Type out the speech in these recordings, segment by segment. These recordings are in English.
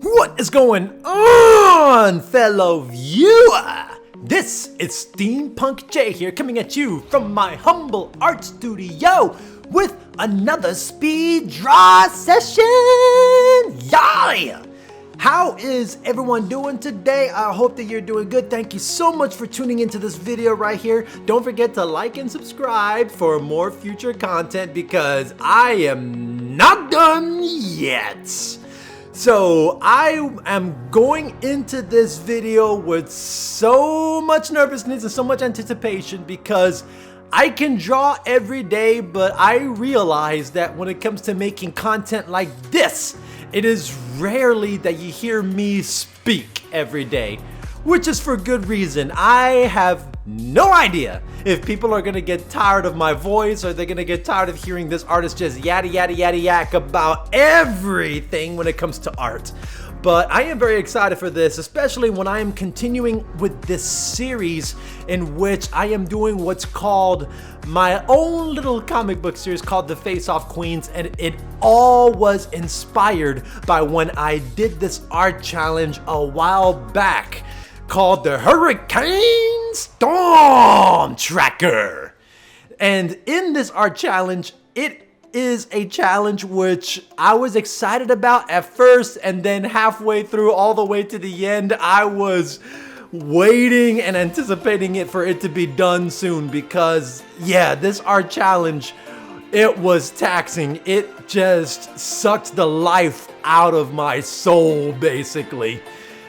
What is going on, fellow viewer? This is Steampunk J here, coming at you from my humble art studio with another speed draw session. Yeah! How is everyone doing today? I hope that you're doing good. Thank you so much for tuning into this video right here. Don't forget to like and subscribe for more future content because I am not done yet. So I am going into this video with so much nervousness and so much anticipation because I can draw every day, but I realize that when it comes to making content like this, it is rarely that you hear me speak every day, which is for good reason. I have no idea if people are gonna get tired of my voice or they're gonna get tired of hearing this artist just yada yada yada yak about everything when it comes to art. But I am very excited for this, especially when I am continuing with this series in which I am doing what's called my own little comic book series called The Face Off Queens, and it all was inspired by when I did this art challenge a while back called the Hurricane Storm Tracker. And in this art challenge, it is a challenge which I was excited about at first, and then halfway through all the way to the end, I was waiting and anticipating it for it to be done soon because yeah, this art challenge, it was taxing. It just sucked the life out of my soul basically.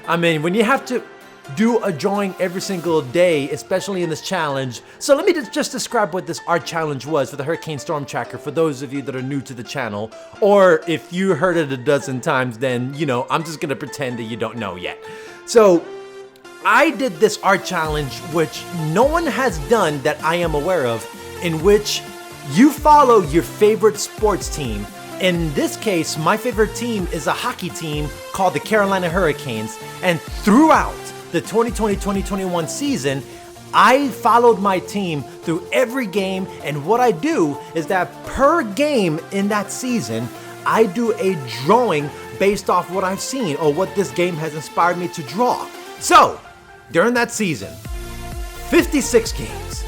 I mean, when you have to do a drawing every single day, especially in this challenge. So let me just describe what this art challenge was for the Hurricane Storm Tracker for those of you that are new to the channel, or if you heard it a dozen times, then you know, I'm just gonna pretend that you don't know yet. So I did this art challenge which no one has done that I am aware of, in which you follow your favorite sports team. In this case, my favorite team is a hockey team called the Carolina Hurricanes, and throughout the 2020-2021 season, I followed my team through every game, and what I do is that per game in that season, I do a drawing based off what I've seen or what this game has inspired me to draw. So, during that season, 56 games,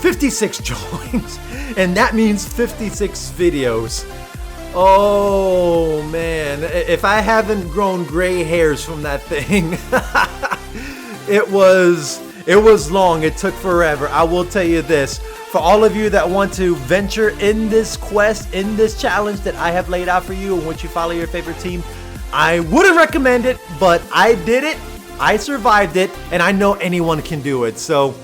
56 drawings, and that means 56 videos. Oh man, if I haven't grown gray hairs from that thing, it was long, it took forever. I will tell you this, for all of you that want to venture in this quest, in this challenge that I have laid out for you, and once you follow your favorite team, I wouldn't recommend it, but I did it, I survived it, and I know anyone can do it. So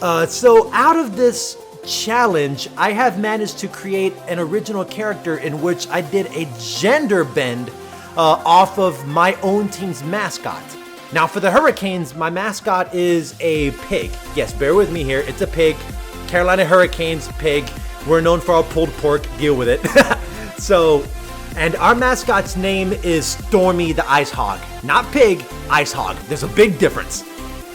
out of this challenge, I have managed to create an original character in which I did a gender bend off of my own team's mascot. Now for the Hurricanes, my mascot is a pig. Yes, bear with me here, it's a pig. Carolina Hurricanes pig. We're known for our pulled pork, deal with it. So, and our mascot's name is Stormy the Ice Hog. Not pig, Ice Hog. There's a big difference.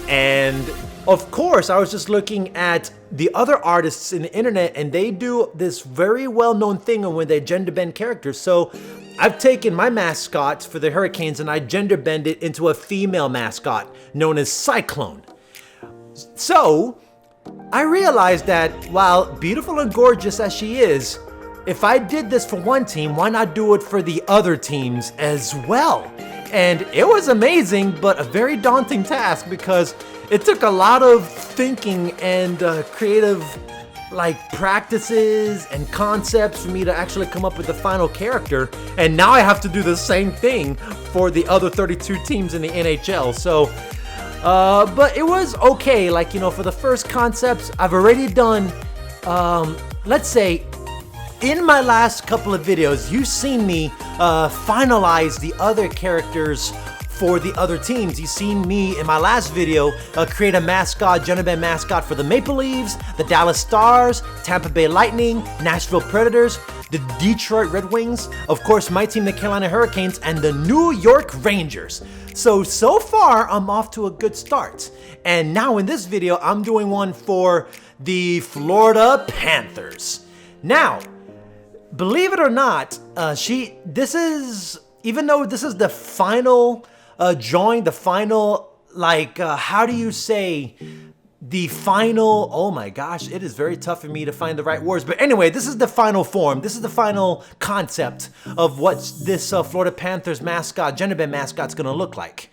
And of course, I was just looking at the other artists in the internet, and they do this very well-known thing when they gender bend characters. So I've taken my mascot for the Hurricanes and I gender bend it into a female mascot known as Cyclone. So I realized that while beautiful and gorgeous as she is, if I did this for one team, why not do it for the other teams as well? And it was amazing, but a very daunting task because it took a lot of thinking and creative practices and concepts for me to actually come up with the final character. And now I have to do the same thing for the other 32 teams in the NHL. So, but it was okay. Like, you know, for the first concepts, I've already done, let's say, in my last couple of videos, you've seen me finalize the other characters for the other teams. You've seen me in my last video create a mascot, GenderBend mascot for the Maple Leafs, the Dallas Stars, Tampa Bay Lightning, Nashville Predators, the Detroit Red Wings, of course my team, the Carolina Hurricanes, and the New York Rangers. So far I'm off to a good start. And now in this video, I'm doing one for the Florida Panthers. Now, believe it or not, this is even though this is the final drawing, the final, like, how do you say, the final, oh my gosh, it is very tough for me to find the right words. But anyway, this is the final form. This is the final concept of what this Florida Panthers mascot, GenderBend mascot, is going to look like.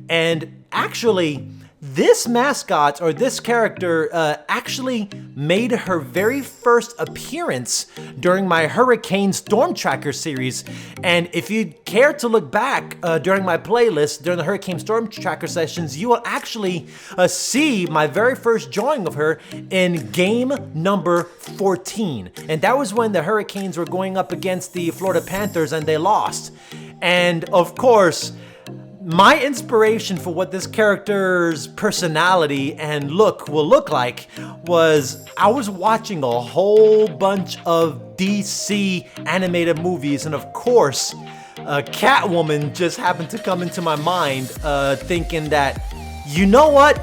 And actually, this mascot, or this character, actually made her very first appearance during my Hurricane Storm Tracker series. And if you care to look back during my playlist, during the Hurricane Storm Tracker sessions, you will actually see my very first drawing of her in game number 14. And that was when the Hurricanes were going up against the Florida Panthers and they lost. And of course, my inspiration for what this character's personality and look will look like was I was watching a whole bunch of DC animated movies, and of course, Catwoman just happened to come into my mind, thinking that, you know what?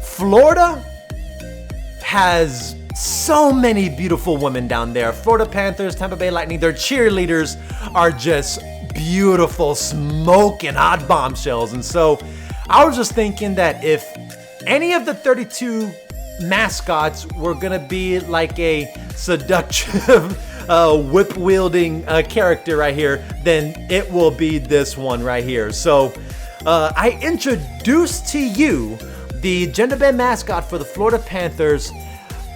Florida has so many beautiful women down there. Florida Panthers, Tampa Bay Lightning, their cheerleaders are just beautiful, smoking hot bombshells. And so I was just thinking that if any of the 32 mascots were gonna be like a seductive whip-wielding character right here, then it will be this one right here. So I introduced to you the GenderBend mascot for the Florida Panthers,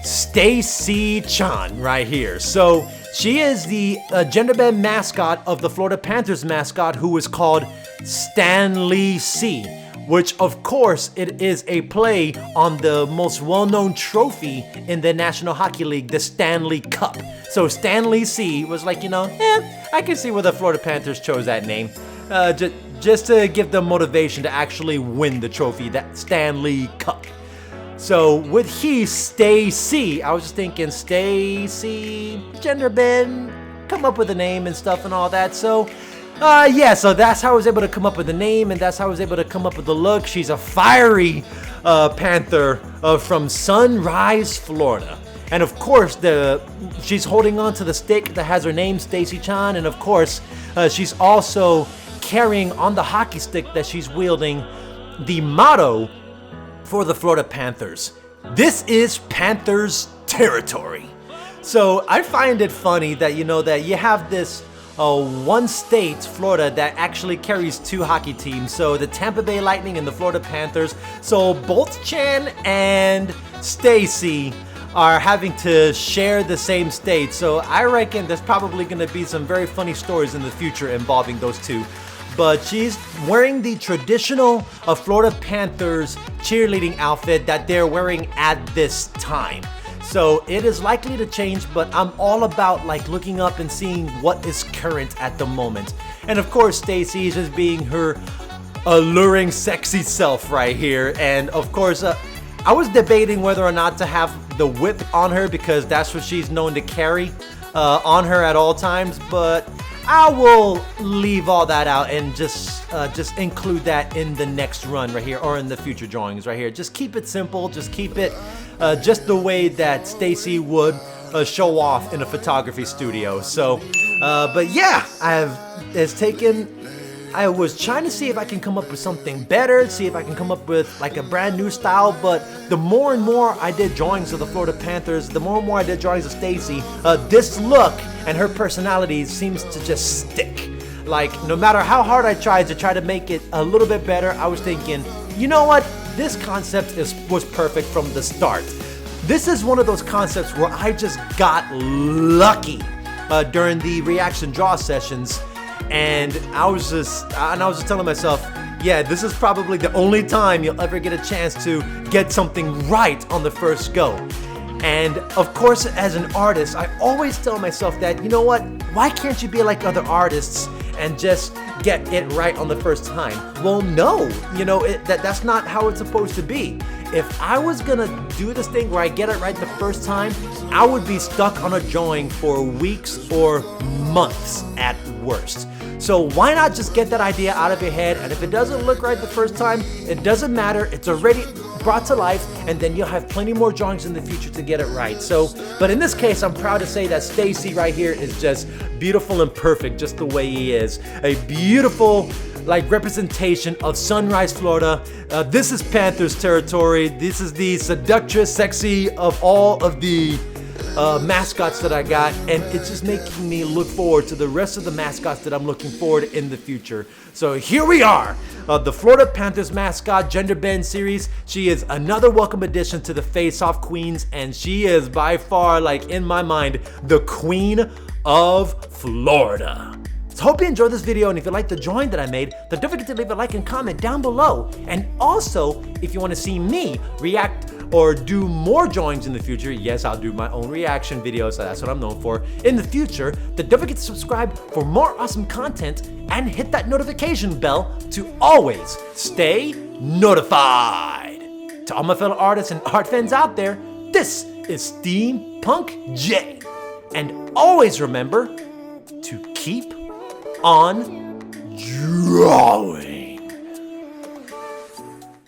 Stacy-Chan right here. So she is the GenderBend mascot of the Florida Panthers mascot, who is called Stanley C, which of course it is a play on the most well-known trophy in the National Hockey League, the Stanley Cup. So Stanley C was like, you know, I can see where the Florida Panthers chose that name. Just to give them motivation to actually win the trophy, that Stanley Cup. So with Stacy, I was just thinking Stacy, GenderBend, come up with a name and stuff and all that. So yeah, so that's how I was able to come up with the name, and that's how I was able to come up with the look. She's a fiery panther from Sunrise, Florida. And of course, she's holding on to the stick that has her name, Stacy-Chan. And of course, she's also carrying on the hockey stick that she's wielding the motto for the Florida Panthers. This is Panthers territory. So I find it funny that, you know, that you have this one state, Florida, that actually carries two hockey teams. So the Tampa Bay Lightning and the Florida Panthers. So both Chan and Stacy are having to share the same state. So I reckon there's probably going to be some very funny stories in the future involving those two. But she's wearing the traditional Florida Panthers cheerleading outfit that they're wearing at this time. So it is likely to change, but I'm all about like looking up and seeing what is current at the moment. And of course, Stacy is just being her alluring, sexy self right here. And of course, I was debating whether or not to have the whip on her, because that's what she's known to carry on her at all times. But I will leave all that out and just include that in the next run right here, or in the future drawings right here. Just keep it simple. Just keep it just the way that Stacy would show off in a photography studio. So, but yeah, I was trying to see if I can come up with something better, see if I can come up with like a brand new style. But the more and more I did drawings of the Florida Panthers, the more and more I did drawings of Stacy, this look and her personality seems to just stick. Like, no matter how hard I tried to make it a little bit better, I was thinking, you know what? This concept was perfect from the start. This is one of those concepts where I just got lucky during the reaction draw sessions. And I was just telling myself, yeah, this is probably the only time you'll ever get a chance to get something right on the first go. And of course, as an artist, I always tell myself that, you know what, why can't you be like other artists and just get it right on the first time? Well, no, you know, that's not how it's supposed to be. If I was gonna do this thing where I get it right the first time, I would be stuck on a drawing for weeks or months at worst. So why not just get that idea out of your head, and if it doesn't look right the first time, it doesn't matter. It's already brought to life, and then you'll have plenty more drawings in the future to get it right. So, but in this case, I'm proud to say that Stacy right here is just beautiful and perfect, just the way he is. A beautiful, like, representation of Sunrise, Florida. This is Panthers territory. This is the seductress, sexy of all of the mascots that I got, and it's just making me look forward to the rest of the mascots that I'm looking forward in the future. So here we are, the Florida Panthers Mascot GenderBend series. She is another welcome addition to the Face-Off Queens, and she is by far, like, in my mind, the Queen of Florida. So hope you enjoyed this video, and if you like the drawing that I made, then don't forget to leave a like and comment down below. And also, if you want to see me react or do more drawings in the future, yes, I'll do my own reaction videos, so that's what I'm known for in the future, then don't forget to subscribe for more awesome content and hit that notification bell to always stay notified. To all my fellow artists and art fans out there, this is Steampunk J. And always remember to keep on drawing.